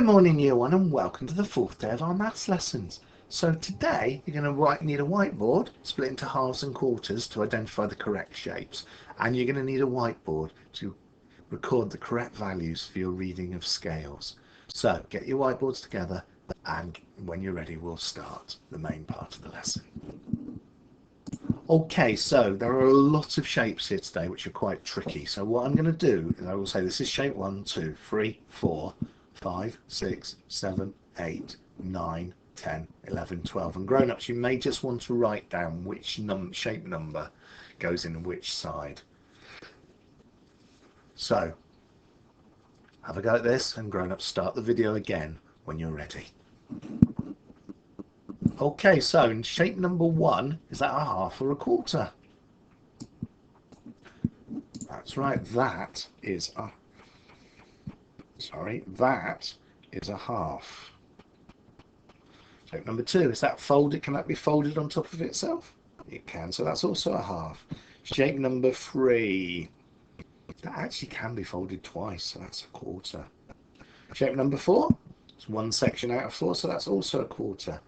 Good morning, year one, and welcome to the fourth day of our maths lessons. So today you're going to need a whiteboard split into halves and quarters to identify the correct shapes, and you're going to need a whiteboard to record the correct values for your reading of scales. So get your whiteboards together, and when you're ready we'll start the main part of the lesson. Okay, so there are a lot of shapes here today which are quite tricky. So what I'm going to do is I will say this is shape 1, 2, 3, 4, 5, 6, 7, 8, 9, 10, 11, 12. And grown-ups, you may just want to write down which shape number goes in which side. So have a go at this, and grown-ups, start the video again when you're ready. Okay, so in shape number 1, is that a half or a quarter? That's right, that is a half. Shape number 2, is that folded? Can that be folded on top of itself? It can, so that's also a half. Shape number 3, that actually can be folded twice, so that's a quarter. Shape number 4, it's one section out of 4, so that's also a quarter.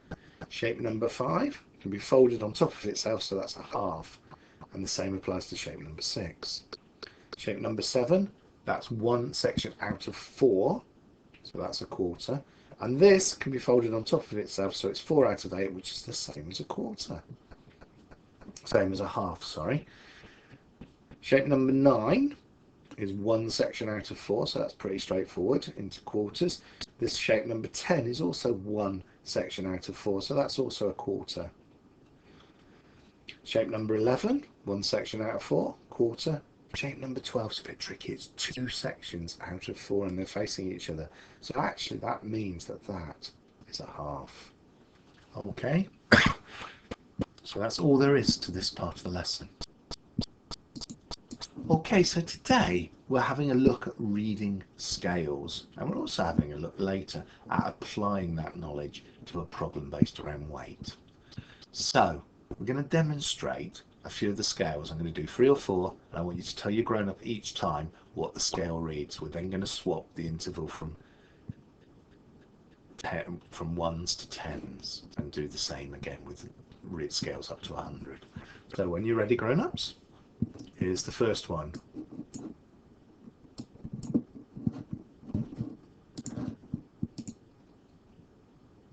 Shape number 5 can be folded on top of itself, so that's a half. And the same applies to shape number 6. Shape number 7, that's one section out of 4, so that's a quarter. And this can be folded on top of itself, so it's 4 out of 8, which is the same as a quarter. Same as a half, sorry. Shape number 9 is one section out of 4, so that's pretty straightforward, into quarters. This shape number 10 is also one section out of 4, so that's also a quarter. Shape number 11, one section out of 4, quarter. Shape number 12 is a bit tricky. It's two sections out of 4 and they're facing each other. So actually that means that that is a half. Okay? So that's all there is to this part of the lesson. Okay, so today we're having a look at reading scales, and we're also having a look later at applying that knowledge to a problem based around weight. So we're going to demonstrate a few of the scales. I'm going to do 3 or 4, and I want you to tell your grown-up each time what the scale reads. We're then going to swap the interval from 1s to 10s and do the same again with scales up to 100. So when you're ready, grown-ups, here's the first one.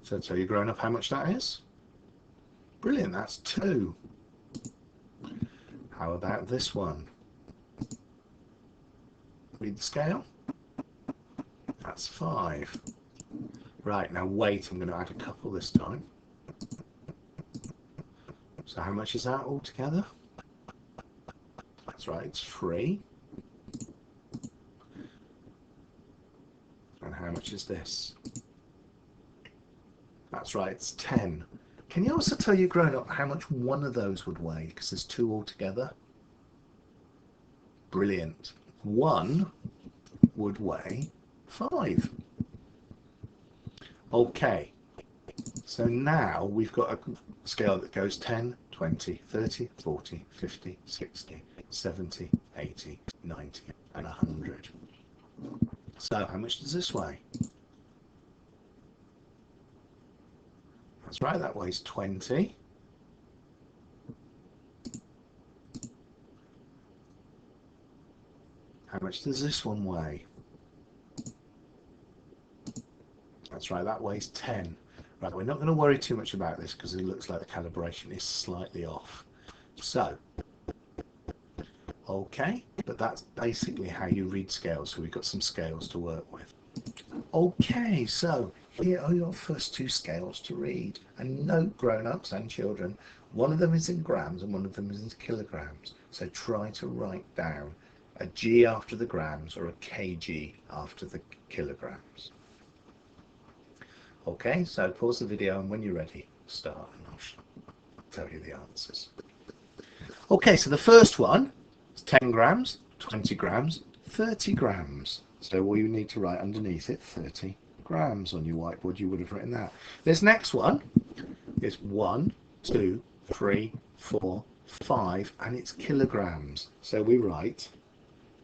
So tell your grown-up how much that is. Brilliant, that's 2. How about this one? Read the scale. That's 5. Right, now wait, I'm going to add a couple this time. So how much is that altogether? That's right, it's 3. And how much is this? That's right, it's 10. Can you also tell your grown-up how much one of those would weigh? Because there's 2 altogether. Brilliant. 1 would weigh 5. Okay, so now we've got a scale that goes 10, 20, 30, 40, 50, 60, 70, 80, 90, and 100. So how much does this weigh? That's right, that weighs 20. How much does this one weigh? That's right, that weighs 10. Right, we're not going to worry too much about this because it looks like the calibration is slightly off. So, okay, but that's basically how you read scales. So we've got some scales to work with. Okay, so here are your first 2 scales to read. And note, grown-ups and children, one of them is in grams and one of them is in kilograms. So try to write down a G after the grams or a kg after the kilograms. Okay, so pause the video and when you're ready, start and I'll tell you the answers. Okay, so the first one is 10 grams, 20 grams, 30 grams. So all you need to write underneath it, 30 grams on your whiteboard, you would have written that. This next one is 1, 2, 3, 4, 5, and it's kilograms. So we write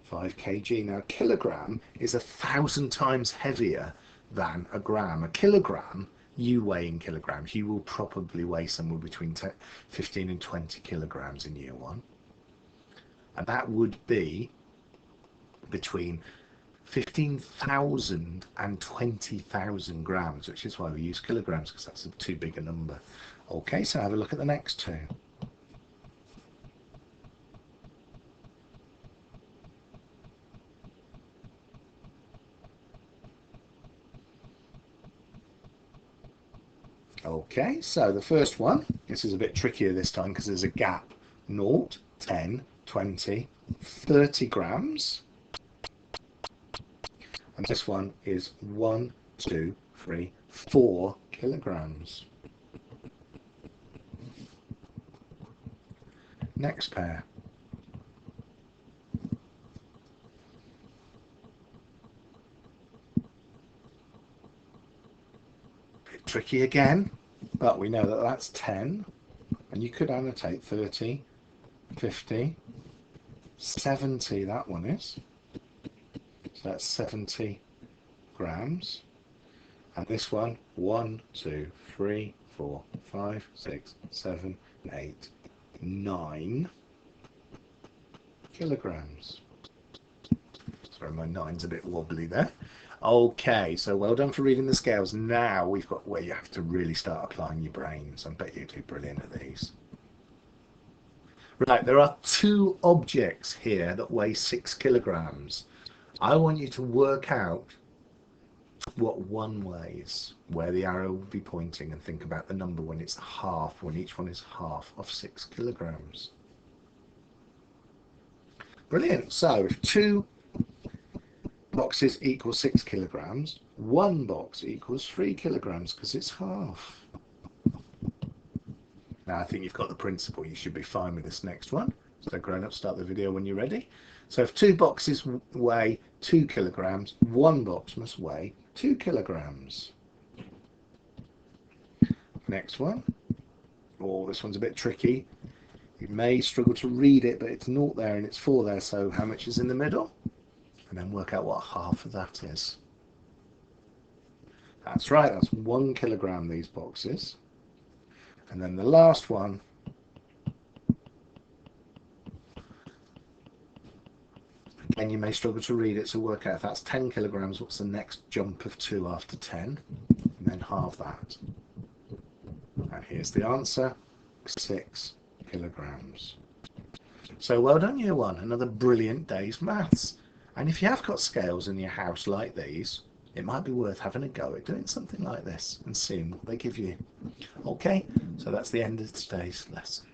5 kg. Now, a kilogram is 1,000 times heavier than a gram. A kilogram you weigh in kilograms. You will probably weigh somewhere between 15 and 20 kilograms in year one. And that would be between 15,000 and 20,000 grams, which is why we use kilograms, because that's too big a number. Okay, so have a look at the next two. Okay, so the first one, this is a bit trickier this time because there's a gap. 0, 10, 20, 30 grams. And this one is 1, 2, 3, 4 kilograms. Next pair. Bit tricky again, but we know that that's 10. And you could annotate 30, 50, 70, that one is. So that's 70 grams. And this one, 1, 2, 3, 4, 5, 6, 7, 8, 9 kilograms. Sorry, my 9's a bit wobbly there. Okay, so well done for reading the scales. Now we've got where you have to really start applying your brains. I bet you do brilliant at these. Right, there are two objects here that weigh 6 kilograms. I want you to work out what one weighs, where the arrow will be pointing, and think about the number when it's half, when each one is half of 6 kilograms. Brilliant. So if 2 boxes equal 6 kilograms, 1 box equals 3 kilograms because it's half. Now I think you've got the principle. You should be fine with this next one. So grown-ups, start the video when you're ready. So if 2 boxes weigh 2 kilograms, 1 box must weigh 2 kilograms. Next one. Oh, this one's a bit tricky. You may struggle to read it, but it's 0 there and it's 4 there, so how much is in the middle? And then work out what half of that is. That's right, that's 1 kilogram, these boxes. And then the last one, again, you may struggle to read it, so work out if that's 10 kilograms, what's the next jump of 2 after 10? And then halve that. And here's the answer, 6 kilograms. So well done, year one, another brilliant day's maths. And if you have got scales in your house like these, it might be worth having a go at doing something like this and seeing what they give you. Okay, so that's the end of today's lesson.